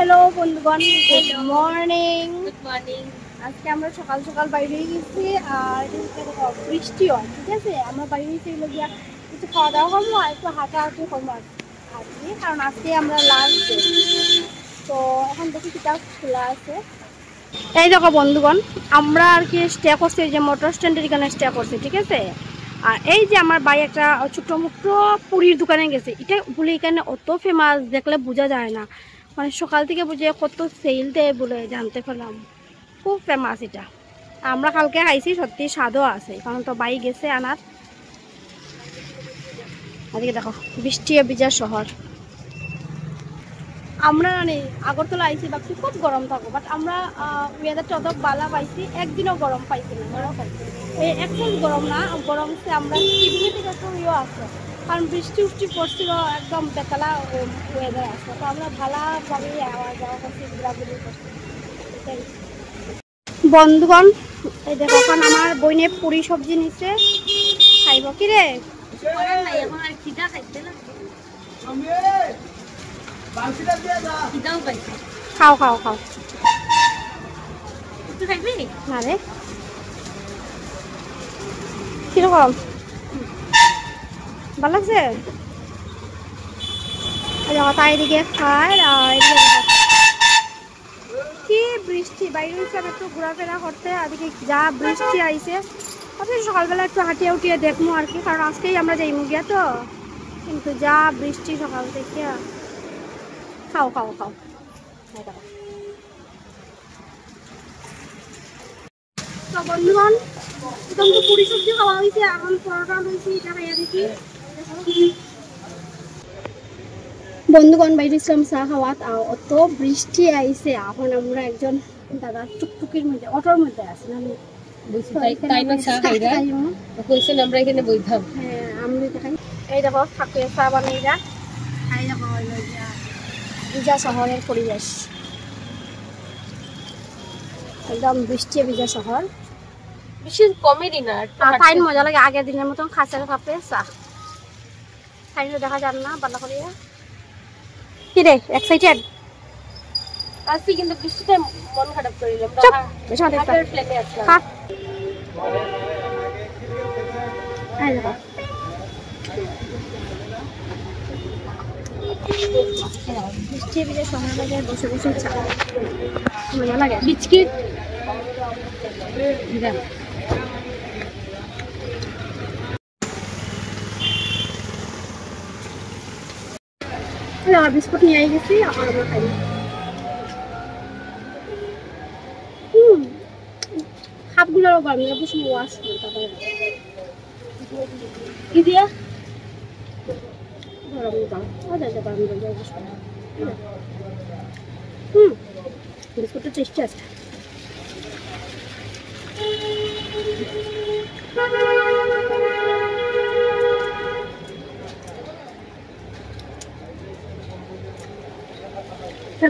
Hello বন্ধুগণ, good morning. Good morning. আজকে আমরা সকাল সকাল বাইরে গেছি আর বৃষ্টি হয়, ঠিক আছে। আমরা বাইরে গেলে গিয়া কিছু খাওয়া দাওয়া করবো আর একটু হাঁটাহাঁটি করবো আজকে, কারণ আজকে আমরা লাস্ট ডে। তো এখন দেখি কিটা খোলা আছে। এই দেখো বন্ধুগণ, আমরা আর কি স্টে করছি, যে মোটর স্ট্যান্ডের এখানে স্টে করছি, ঠিক আছে। আর এই যে আমার ভাই একটা ছোট্ট মুটো পুরীর দোকানে গেছে, এটা বলে এখানে অত ফেমাস, দেখলে বোঝা যায় না। মানে সকাল থেকে বুঝে কত সেল দেয় বলে জানতে পারলাম, খুব ফেমাস এটা। আমরা কালকে খাইছি, সত্যি স্বাদও আছে, কারণ তো ভাই গেছে আনার। আজকে দেখো বৃষ্টি ভিজা শহর। আমরা মানে আগরতলা আইছি, ভাবছি খুব গরম থাকবো, বাট আমরা ওয়েদারটা অত বালা পাইছি, একদিনও গরম পাইছি না। একদম গরম না, গরম সে আমরা টিভি থেকে একটু ইয়ে আসলো, কারণ বৃষ্টি উষ্টি পড়ছিল, একদম বেতালা ওয়েদার আসলো। তো আমরা ভালোভাবে আওয়া যাওয়া করছি, ঘোরাঘুরি করছি। বন্ধুগণ, এই দেখো এখন আমার বইনে পুরি সবজি নিচ্ছে, খাইব কি রে? খাও খাও খাও, না রে কিরকম ভালো লাগছে? তাই এদিকে খায় আর এদিকে কি বৃষ্টি, বাইরে হিসাবে একটু ঘোরাফেরা করতে, এদিকে যা বৃষ্টি আইছে। আপনি সকালবেলা একটু হাঁটিয়ে উঠিয়ে দেখবো আর কি, কারণ আজকেই আমরা যাইমু গিয়া তো, কিন্তু যা বৃষ্টি সকাল থেকে। খাও খাও খাও, তো বন্ধুগণ প্রথম তো পুরি সবজি খাওয়া হয়েছে, এখন পরোটা লইছি, এটা খাইয়া দেখি। বন্ধুগণ বাইরে ইসলাম চা খাওয়াত, অত বৃষ্টি আইছে। এখন আমরা একজন দাদা টুকটুকির মধ্যে, অটোর মধ্যে আছি না, এই দেখো ঠাকুরের চা বানিয়ে যা খাই। দেখো ভিজা শহরের পরিবেশ, একদম বৃষ্টি ভিজা শহর। বিশেষ কমেডি না, ফাইন মজা লাগে, আগের দিনের মতন খাঁচার কাপে চা ফাইন দেখা যান না ভালো করে। কি রে এক্সাইটেড? আজকে কিন্তু বৃষ্টিতে মন খারাপ করিলাম। বৃষ্টি ভিজে সময় লাগে, বসে বসে চা মজা লাগে। বিস্কিট বিস্কুট নিয়ে গেছি, আমার আমরা খাই। খাপগুলোরও গরম বসে ওয়াশ তারপরে কি দিয়া গরম বিস্কুটটা টেস্টি আছে।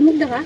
মুখ দেখা